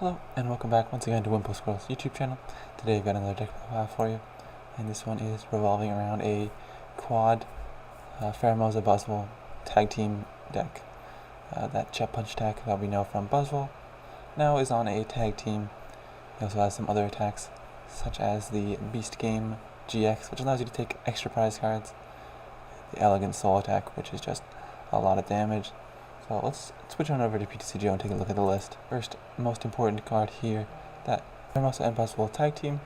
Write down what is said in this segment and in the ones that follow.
Hello and welcome back once again to Squirrel's YouTube channel. Today I've got another deck profile for you, and this one is revolving around a quad BuzzMosa BuzzMosa tag team deck. That Jet Punch attack that we know from BuzzMosa now is on a tag team. He also has some other attacks such as the Beast Game GX, which allows you to take extra prize cards, the Elegant Soul attack, which is just a lot of damage. So let's switch on over to PTCGO and take a look at the list. First, most important card here, that BuzzMosa and BuzzMosa tag team.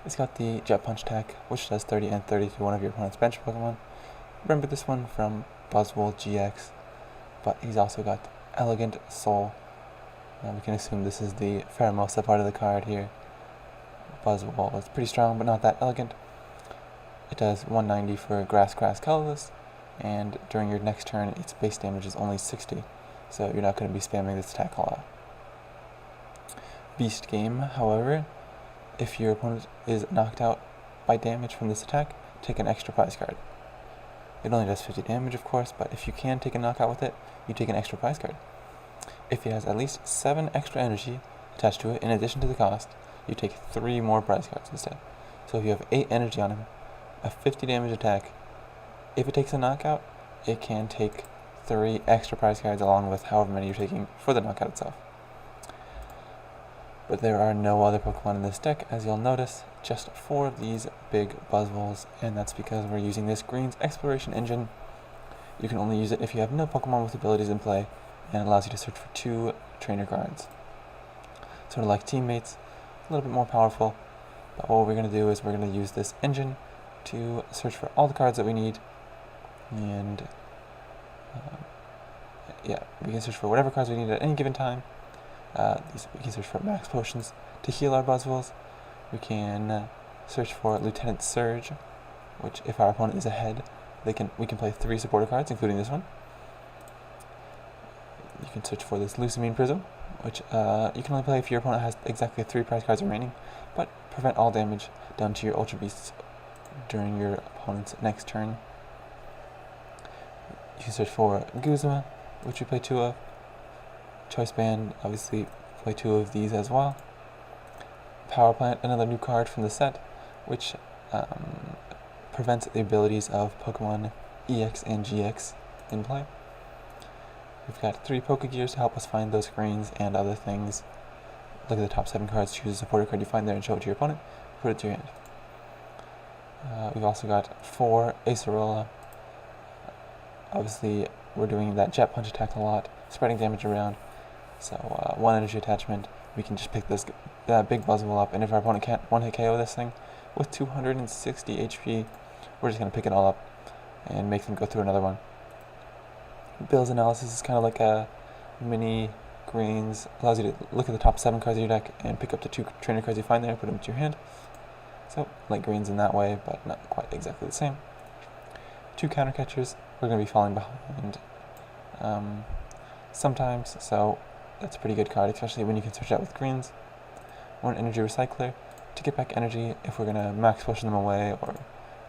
It's got the Jet Punch attack, which does 30 and 30 to one of your opponent's bench Pokemon. Remember this one from BuzzMosa GX, but he's also got Elegant Soul. We can assume this is the BuzzMosa part of the card here. BuzzMosa is pretty strong, but not that elegant. It does 190 for Grass Colorless, and during your next turn, its base damage is only 60, so you're not going to be spamming this attack a lot. Beast Game, however, if your opponent is knocked out by damage from this attack, take an extra prize card. It only does 50 damage, of course, but if you can take a knockout with it, you take an extra prize card. If it has at least 7 extra energy attached to it, in addition to the cost, you take 3 more prize cards instead. So if you have 8 energy on him, a 50 damage attack, if it takes a knockout, it can take 3 extra prize cards along with however many you're taking for the knockout itself. But there are no other Pokemon in this deck, as you'll notice, just 4 of these big BuzzMosa, and that's because we're using this Green's Exploration Engine. You can only use it if you have no Pokemon with abilities in play, and it allows you to search for 2 trainer cards. Sort of like Teammates, a little bit more powerful, but what we're going to do is we're going to use this engine to search for all the cards that we need, and we can search for whatever cards we need at any given time. We can search for max potions to heal our BuzzMosa. We can search for Lieutenant Surge, which if our opponent is ahead, we can play 3 supporter cards, including this one. You can search for this Lucamine Prism, which you can only play if your opponent has exactly 3 prize cards remaining, but prevent all damage done to your Ultra Beasts during your opponent's next turn. You can search for Guzma, which we play 2 of. Choice Band, obviously play 2 of these as well. Power Plant, another new card from the set, which prevents the abilities of Pokemon EX and GX in play. We've got 3 Pokegears to help us find those screens and other things. Look at the top 7 cards, choose a supporter card you find there and show it to your opponent, put it to your hand. We've also got 4 Acerola. Obviously, we're doing that Jet Punch attack a lot, spreading damage around. So 1 energy attachment, we can just pick this big BuzzMosa up, and if our opponent can't one-hit KO this thing with 260 HP, we're just going to pick it all up and make them go through another one. Bill's Analysis is kind of like a mini Greens, allows you to look at the top 7 cards of your deck and pick up the 2 trainer cards you find there and put them to your hand. So, like Greens in that way, but not quite exactly the same. 2 counter catchers, we're going to be falling behind sometimes, so that's a pretty good card, especially when you can switch out with Greens. 1 energy recycler to get back energy if we're going to max potion them away or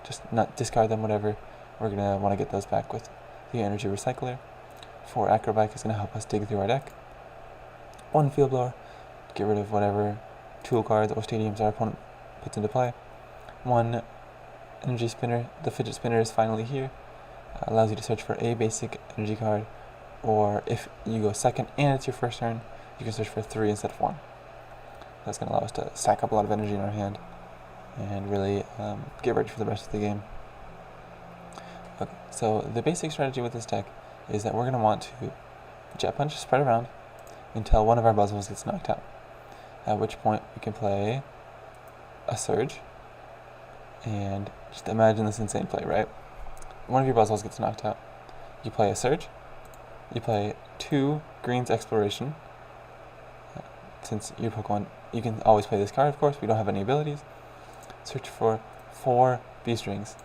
just not discard them, whatever. We're going to want to get those back with the energy recycler. 4 acrobike is going to help us dig through our deck. 1 field blower, get rid of whatever tool cards or stadiums our opponent puts into play. 1 energy spinner, the fidget spinner is finally here. Allows you to search for a basic energy card, or if you go second and it's your first turn, you can search for 3 instead of 1. That's going to allow us to stack up a lot of energy in our hand and really get ready for the rest of the game. Okay, so the basic strategy with this deck is that we're going to want to Jet Punch, spread around until one of our BuzzMosa gets knocked out, at which point we can play a Surge, and just imagine this insane play, right? One of your BuzzMosa gets knocked out, you play a Surge, you play 2 Green's Exploration. Since your Pokemon, you can always play this card, of course, we don't have any abilities. Search for 4 Beast Rings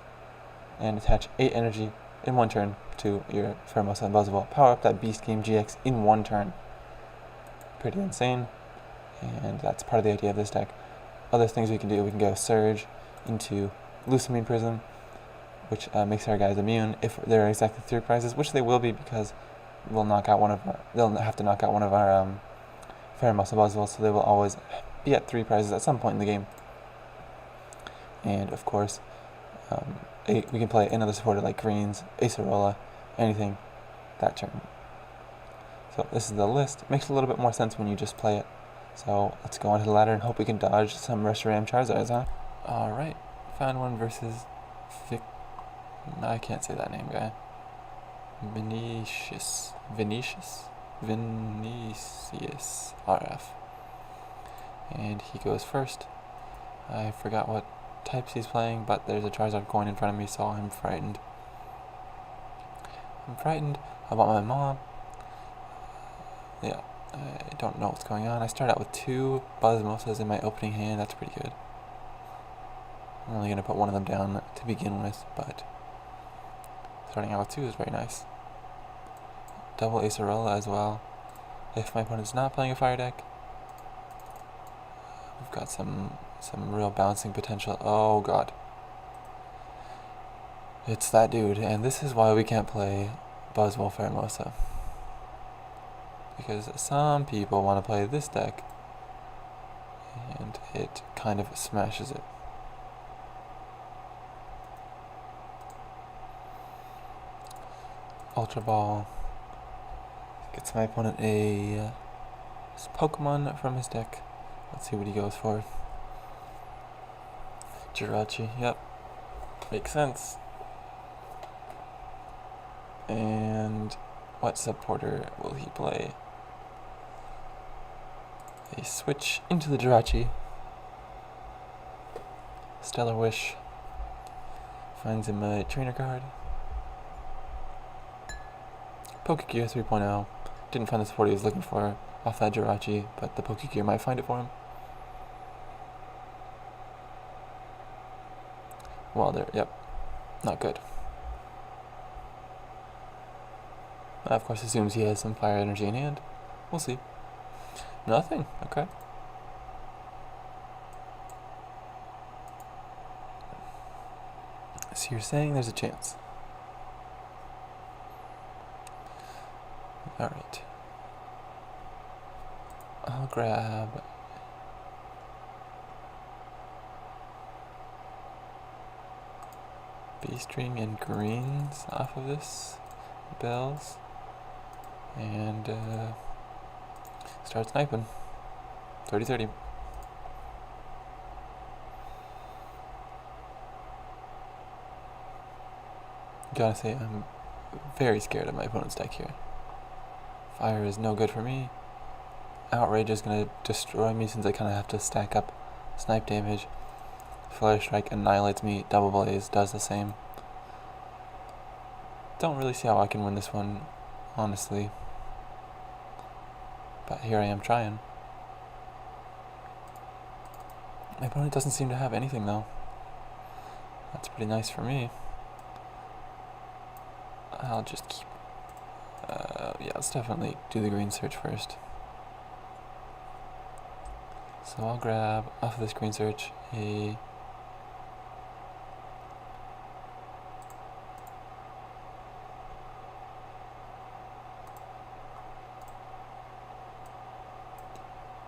and attach 8 energy in 1 turn to your BuzzMosa and BuzzMosa. Power up that Beast Game GX in 1 turn. Pretty insane, and that's part of the idea of this deck. Other things we can do, we can go Surge into Lucamine Prism, which makes our guys immune if there are exactly 3 prizes, which they will be because they'll have to knock out one of our Pheromosa Buzzwole, so they will always be at 3 prizes at some point in the game. And of course, we can play another supporter like greens, Acerola, anything that turn. So this is the list. It makes a little bit more sense when you just play it. So let's go onto the ladder and hope we can dodge some Reshiram Charizards, huh? Alright, found one versus I can't say that name, guy. Vinicius RF. And he goes first. I forgot what types he's playing, but there's a Charizard coin in front of me, so I'm frightened. I'm frightened about my mom. Yeah, I don't know what's going on. I start out with 2 BuzzMosas in my opening hand. That's pretty good. I'm only going to put one of them down to begin with, but starting out with 2 is very nice. Double Acerola as well. If my opponent's not playing a fire deck, we've got some real bouncing potential. Oh god. It's that dude, and this is why we can't play Buzzwole Pheromosa. Because some people want to play this deck, and it kind of smashes it. Ultra Ball gets my opponent a Pokemon from his deck. Let's see what he goes for. Jirachi, yep. Makes sense. And what supporter will he play? A switch into the Jirachi. Stellar Wish. Finds him a trainer card. Pokegear 3.0. Didn't find the support he was looking for off that Jirachi, but the Pokegear might find it for him. Well, there, yep. Not good. That of course assumes he has some fire energy in hand. We'll see. Nothing. Okay. So you're saying there's a chance. Alright. I'll grab B-string and greens off of this. Bells. And start sniping. 30-30. Gotta say, I'm very scared of my opponent's deck here. Fire is no good for me. Outrage is gonna destroy me since I kinda have to stack up snipe damage. Flare Strike annihilates me. Double Blaze does the same. Don't really see how I can win this one, honestly. But here I am trying. My opponent doesn't seem to have anything though. That's pretty nice for me. I'll just keep... yeah, let's definitely do the green search first. So I'll grab off of this green search a...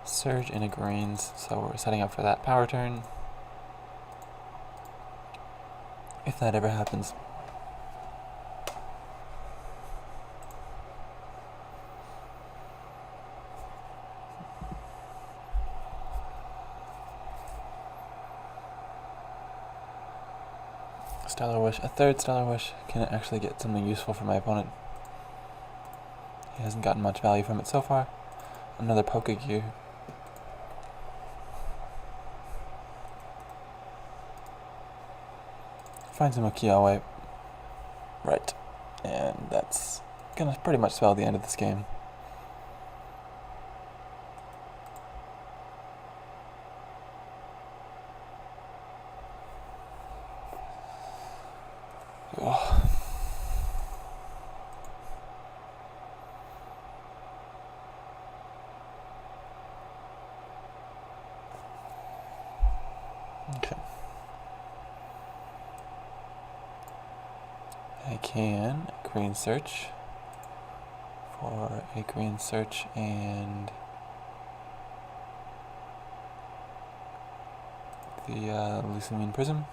Surge into greens, so we're setting up for that power turn. If that ever happens. Stellar Wish, a third Stellar Wish can actually get something useful for my opponent. He hasn't gotten much value from it so far. Another Pokegear. Finds him a Kiawe. Right. And that's gonna pretty much spell the end of this game. Oh. Okay. I can green search for a green search and the Lucamine Prism.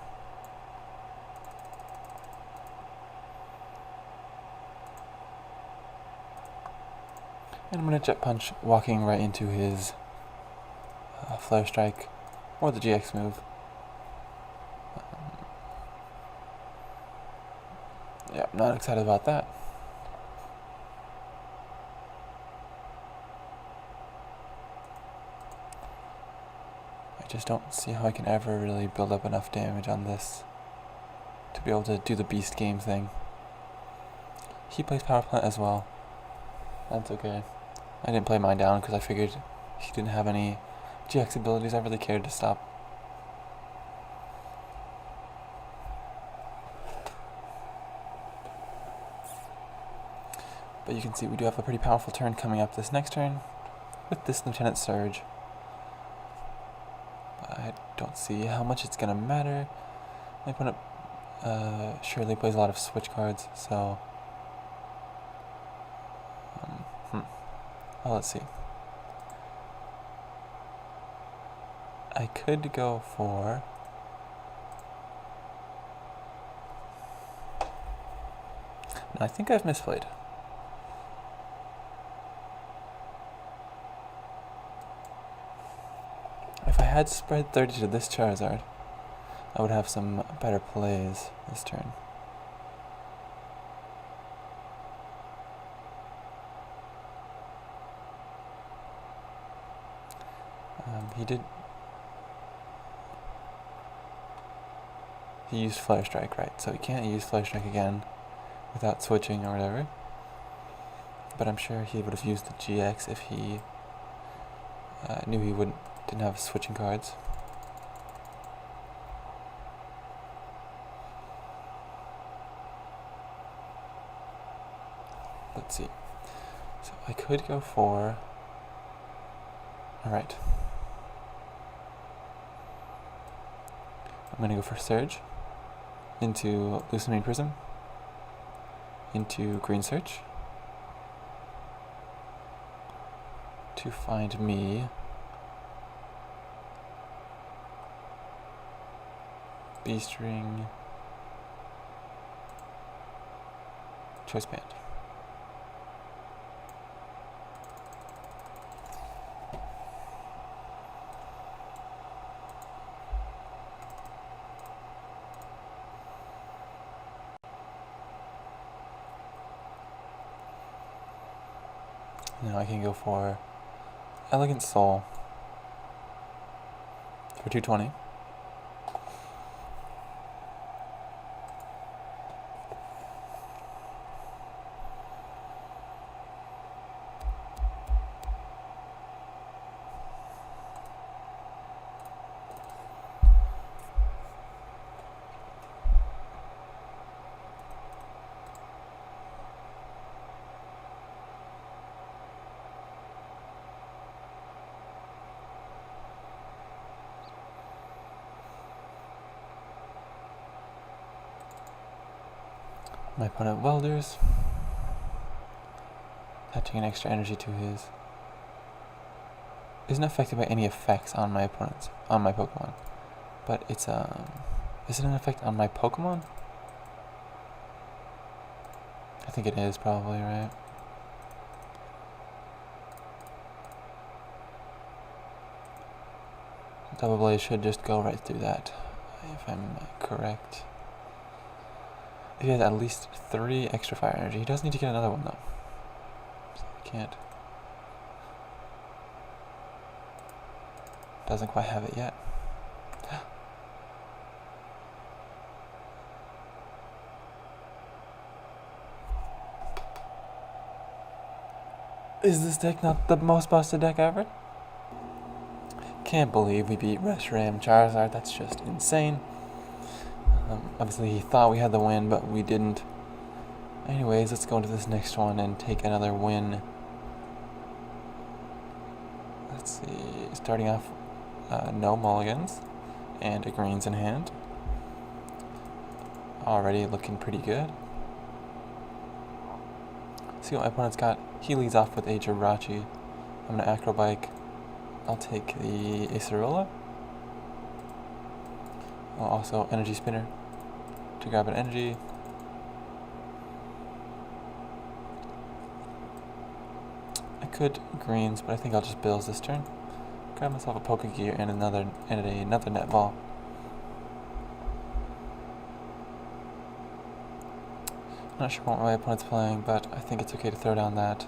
And I'm going to Jet Punch, walking right into his Flare Strike, or the GX move. Yeah, I'm not excited about that. I just don't see how I can ever really build up enough damage on this to be able to do the Beast Game thing. He plays Power Plant as well. That's okay. I didn't play mine down because I figured he didn't have any GX abilities I really cared to stop. But you can see we do have a pretty powerful turn coming up this next turn with this Lieutenant Surge. I don't see how much it's going to matter. My opponent surely plays a lot of switch cards, so... Well, let's see. I could go for... No, I think I've misplayed. If I had spread 30 to this Charizard, I would have some better plays this turn. He used Flare Strike, right? So he can't use Flare Strike again without switching or whatever. But I'm sure he would have used the GX if he knew he didn't have switching cards. Let's see. So I could go for... Alright. I'm going to go for Surge into Lucamine Prism into Green Search to find me Beast Ring, Choice Band. Now I can go for Elegant Soul for 220. My opponent Welders, attaching an extra energy to his. Isn't affected by any effects on my Pokemon. But it's is it an effect on my Pokemon? I think it is probably, right? Double Blaze should just go right through that, if I'm correct. If he has at least 3 extra fire energy, he does need to get another one though. So he can't. Doesn't quite have it yet. Is this deck not the most busted deck ever? Can't believe we beat Reshiram Charizard, that's just insane. Obviously he thought we had the win, but we didn't. Anyways, let's go into this next one and take another win. Let's see, starting off no mulligans and a greens in hand. Already looking pretty good. See what my opponent's got. He leads off with a Jirachi. I'm going to Acrobike. I'll take the Acerola. Also, energy spinner to grab an energy. I could greens, but I think I'll just bills this turn. Grab myself a poke gear and another net ball. Not sure what my opponent's playing, but I think it's okay to throw down that.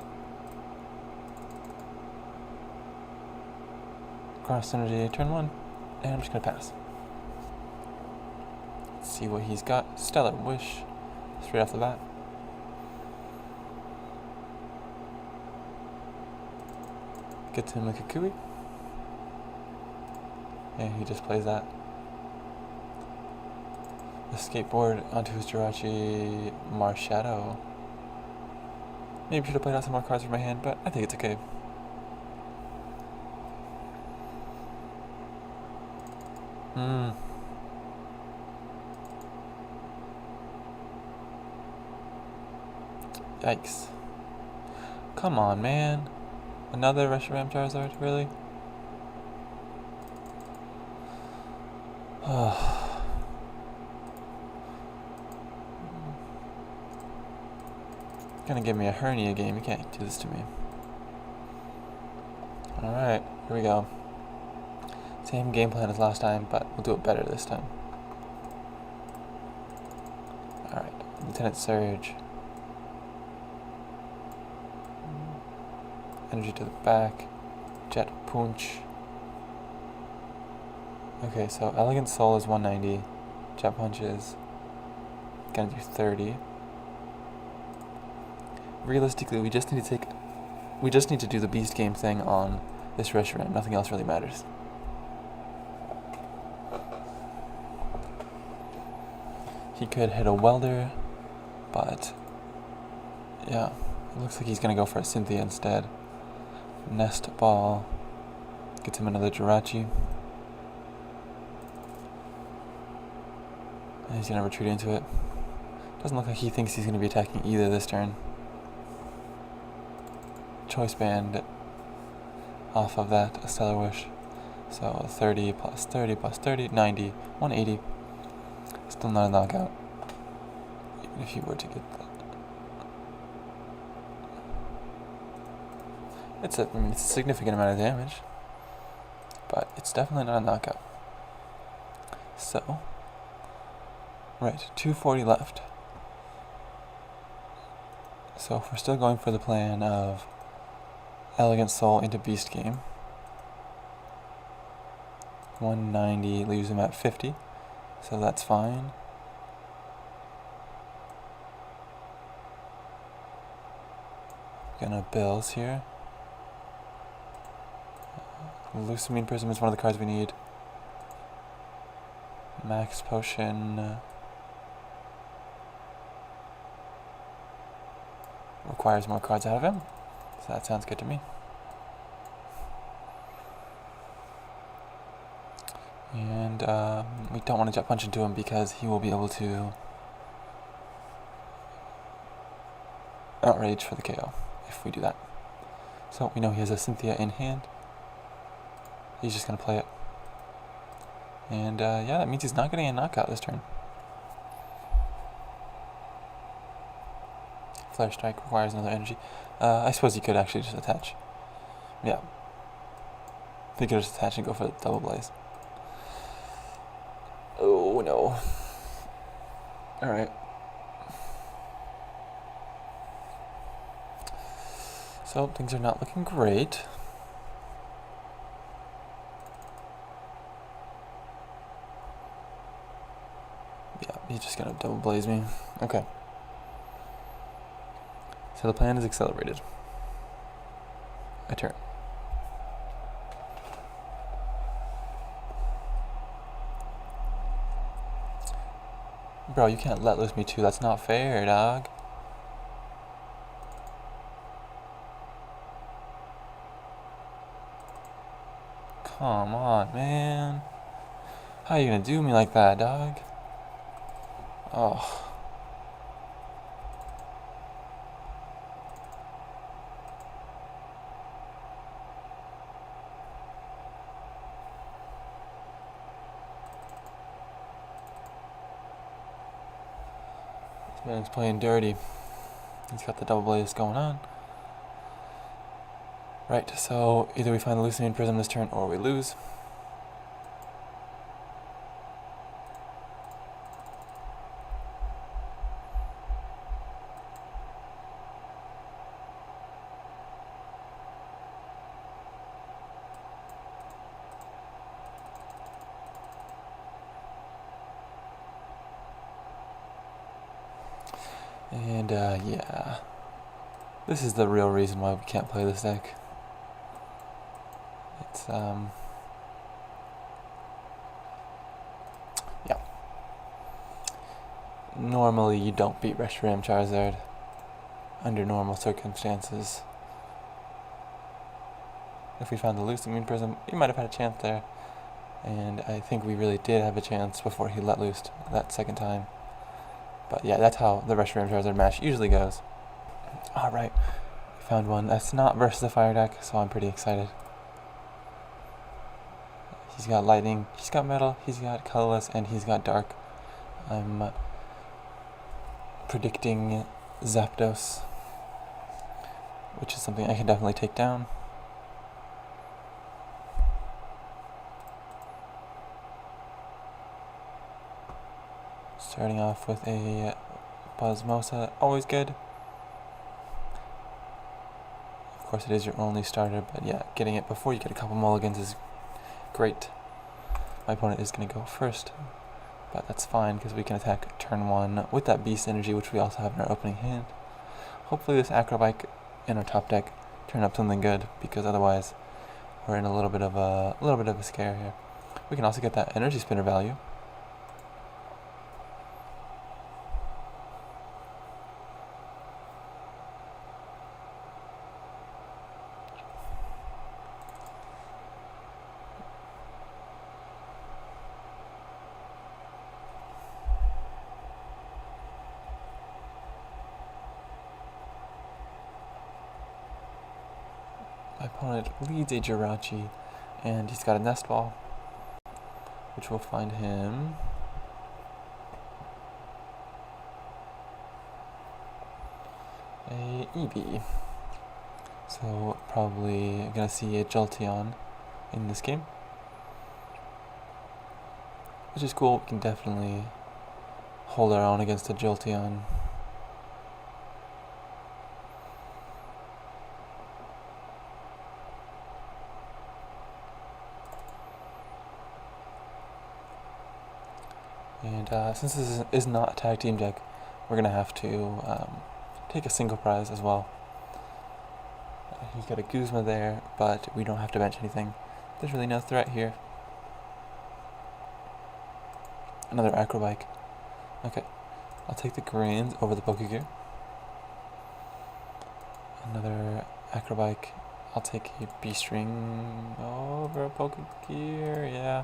Cross energy, turn 1, and I'm just gonna pass. Let's see what he's got. Stellar Wish, straight off the bat. Gets him a Kukui. And he just plays that. The skateboard onto his Jirachi Marshadow. Maybe should have played out some more cards from my hand, but I think it's okay. Yikes. Come on, man. Another Reshiram Charizard, really? Gonna give me a hernia game. You can't do this to me. Alright, here we go. Same game plan as last time, but we'll do it better this time. Alright, Lieutenant Surge. Energy to the back. Jet Punch. Okay, so Elegant Soul is 190. Jet Punch is gonna do 30. Realistically, we just need to do the beast game thing on this Reshiram. Nothing else really matters. He could hit a welder, but yeah, it looks like he's gonna go for a Cynthia instead. Nest Ball gets him another Jirachi. And he's gonna retreat into it. Doesn't look like he thinks he's gonna be attacking either this turn. Choice Band off of that, a Stellar Wish. So 30 plus 30 plus 30, 90, 180. Still not a knockout. Even if you were to get that. It's a significant amount of damage. But it's definitely not a knockout. So, right, 240 left. So if we're still going for the plan of Elegant Soul into Beast Game, 190 leaves him at 50, so that's fine. Gonna bills here. Lucamine Prism is one of the cards we need. Max Potion requires more cards out of him, so that sounds good to me. And we don't want to Jet Punch into him because he will be able to Outrage for the KO if we do that. So we know he has a Cynthia in hand. He's just going to play it. And yeah, that means he's not getting a knockout this turn. Flare Strike requires another energy. I suppose he could actually just attach. Yeah. He could just attach and go for the Double Blaze. Oh no. Alright. So things are not looking great. Yeah, he's just gonna Double Blaze me. Okay. So the plan is accelerated. I turn. Bro, you can't let loose me too. That's not fair, dog. Come on, man. How are you gonna do me like that, dog? Oh. This man's playing dirty. He's got the double blaze going on. Right, so either we find the Lucinian Prism this turn or we lose. And yeah, this is the real reason why we can't play this deck. It's yeah. Normally you don't beat Reshiram Charizard under normal circumstances. If we found the Lucinian Prism, we might have had a chance there. And I think we really did have a chance before he let loose that second time. But yeah, that's how the Reshiram Charizard match usually goes. Alright, we found one that's not versus the fire deck, so I'm pretty excited. He's got lightning, he's got metal, he's got colorless, and he's got dark. I'm predicting Zapdos, which is something I can definitely take down. Starting off with a BuzzMosa, always good. Of course it is your only starter, but yeah, getting it before you get a couple mulligans is great. My opponent is going to go first, but that's fine because we can attack turn 1 with that Beast Energy, which we also have in our opening hand. Hopefully this Acrobike in our top deck turn up something good, because otherwise we're in a little bit of a scare here. We can also get that Energy Spinner value. My opponent leads a Jirachi, and he's got a Nest Ball, which will find him a Eevee. So probably gonna see a Jolteon in this game, which is cool. We can definitely hold our own against a Jolteon. And since this is not a tag team deck, we're going to have to take a single prize as well. He's got a Guzma there, but we don't have to bench anything. There's really no threat here. Another Acrobike. Okay, I'll take the Greens over the Pokegear. Another Acrobike. I'll take a B-String over a Pokegear, yeah.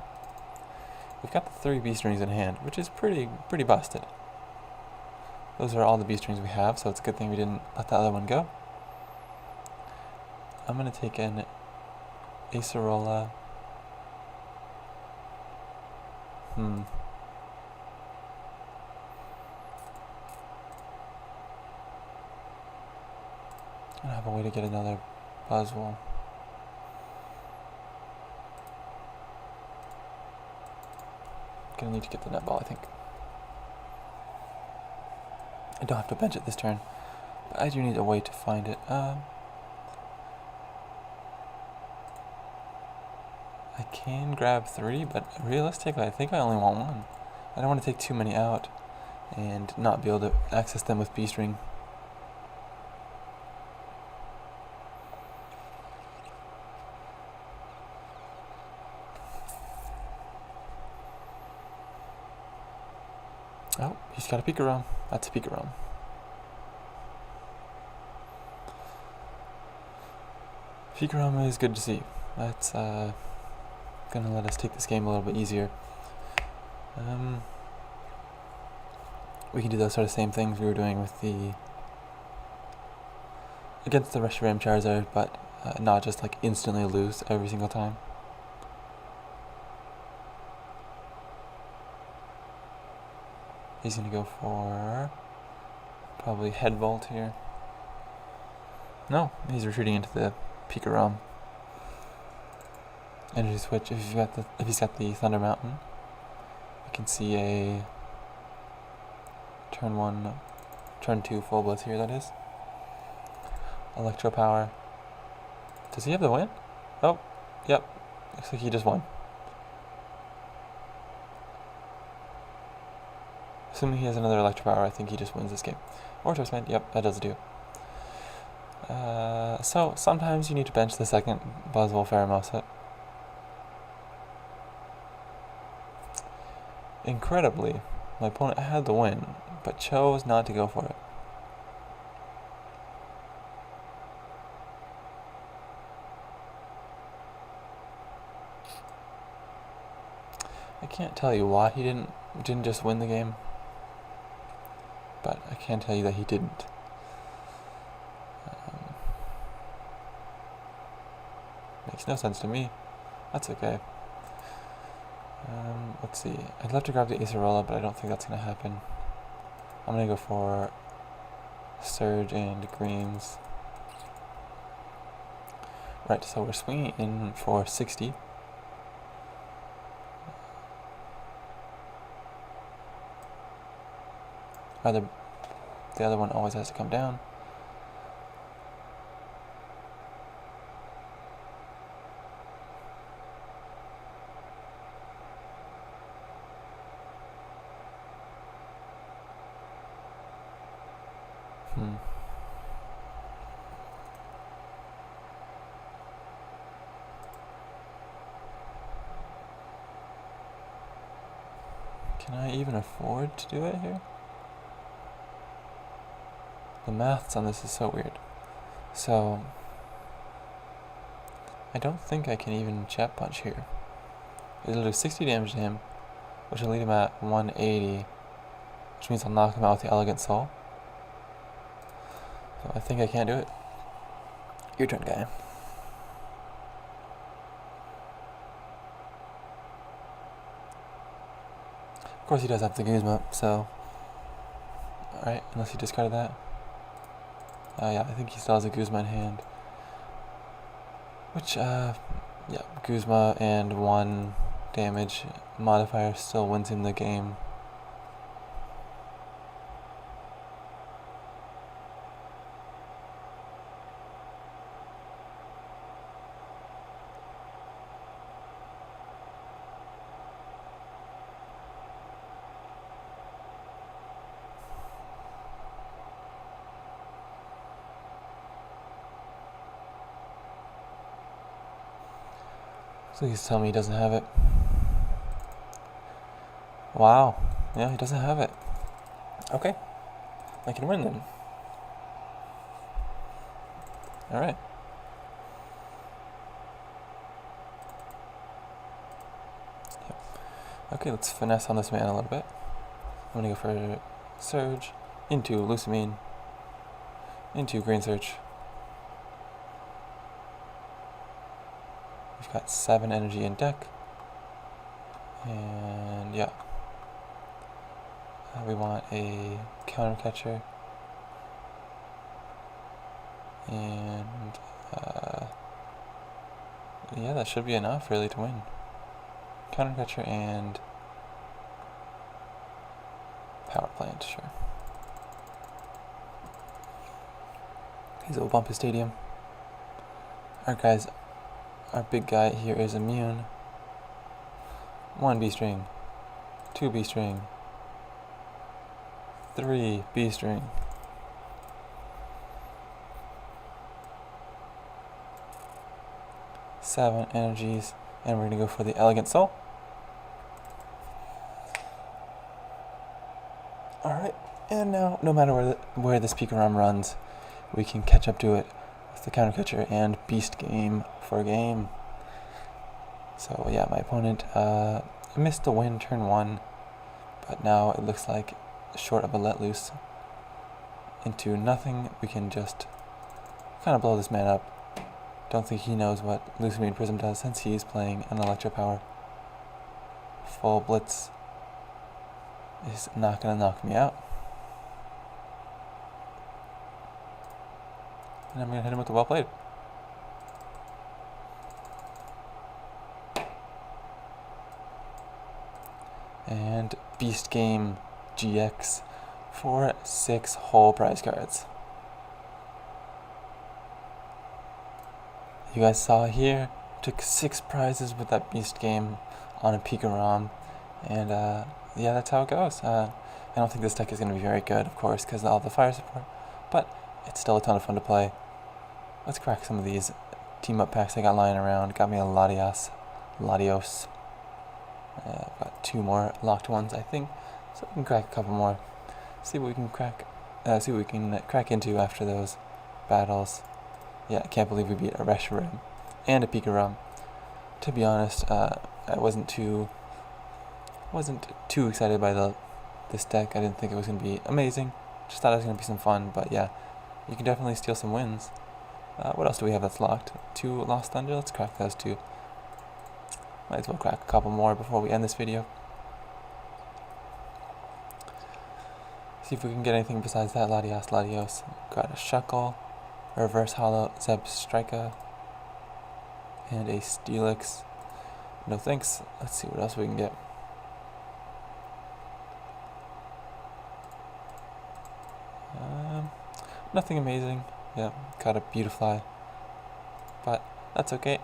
We've got the 3 B-Strings in hand, which is pretty busted. Those are all the B-Strings we have, so it's a good thing we didn't let the other one go. I'm going to take an Acerola. I don't have a way to get another Buzzwole. Gonna need to get the Netball, I think. I don't have to bench it this turn, but I do need a way to find it. I can grab 3, but realistically, I think I only want 1. I don't want to take too many out and not be able to access them with B-String. Oh, he's got a Pikarom. That's a Pikarom. Pikarom is good to see. That's gonna let us take this game a little bit easier. We can do those sort of same things we were doing with against the Reshiram Charizard, but not just like instantly lose every single time. He's going to go for Probably head vault here. No, he's retreating into the PTCGO. Energy switch. If he's got the Thunder Mountain, you can see a turn 2 full blitz here. That is electro power. Does he have the win? Oh, yep. Looks like he just won. Assuming he has another electro power, I think he just wins this game. Or Toastman. Yep, that does do. So sometimes you need to bench the second BuzzMosa. Incredibly, my opponent had the win, but chose not to go for it. I can't tell you why he didn't just win the game, but I can tell you that he didn't. Makes no sense to me. That's okay. Let's see. I'd love to grab the Acerola, but I don't think that's going to happen. I'm going to go for Surge and Greens. Right, so we're swinging in for 60. The other one always has to come down. Can I even afford to do it here? The maths on this is so weird. So, I don't think I can even Jet Punch here. It'll do 60 damage to him, which will lead him at 180, which means I'll knock him out with the Elegant Soul. So I think I can't do it. Your turn, guy. Of course he does have the Guzma, so... Alright, unless he discarded that. Yeah, I think he still has a Guzma in hand. Which, yeah, Guzma and 1 damage modifier still wins him the game. Please tell me he doesn't have it. Wow. Yeah, he doesn't have it. Okay. I can win then. Alright. Yep. Okay, let's finesse on this man a little bit. I'm gonna go for Surge, into Lucamine, into Green Search. We've got 7 energy in deck, and yeah, we want a counter catcher, and yeah, that should be enough really to win. Counter catcher and power plant, sure. He's will bump his stadium. Alright guys, our big guy here is immune. 1 B-string, 2 B-string, 3 B-string. Seven energies, and we're gonna go for the Elegant Soul. Alright, and now no matter where this PTCGO runs, we can catch up to it with the counter catcher and beast game for a game. So yeah, my opponent missed the win turn 1, but now it looks like short of a let loose into nothing, we can just kind of blow this man up. Don't think he knows what Lucamine Prism does since he's playing an Electro Power. Full Blitz is not going to knock me out. And I'm going to hit him with the well played. And Beast Game GX for 6 whole prize cards. You guys saw here, took 6 prizes with that Beast Game on a Pika ROM, and yeah, that's how it goes. I don't think this deck is going to be very good, of course, because of all the fire support, but it's still a ton of fun to play. Let's crack some of these team up packs I got lying around. Got me a Latios. Got 2 more locked ones, I think, so we can crack a couple more. See what we can crack. See what we can crack into after those battles. Yeah, I can't believe we beat a Reshiram and a Pika ROM. To be honest, I wasn't too excited by this deck. I didn't think it was going to be amazing. Just thought it was going to be some fun. But yeah, you can definitely steal some wins. What else do we have that's locked? 2 Lost Thunder. Let's crack those 2. Might as well crack a couple more before we end this video. See if we can get anything besides that Latios. Got a Shuckle, a Reverse Hollow Zebstrika, and a Steelix. No thanks. Let's see what else we can get. Nothing amazing. Yeah, got a Beautifly. But that's okay.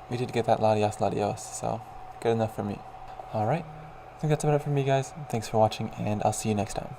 We did get that Latios, so good enough for me. Alright, I think that's about it for me, guys. Thanks for watching, and I'll see you next time.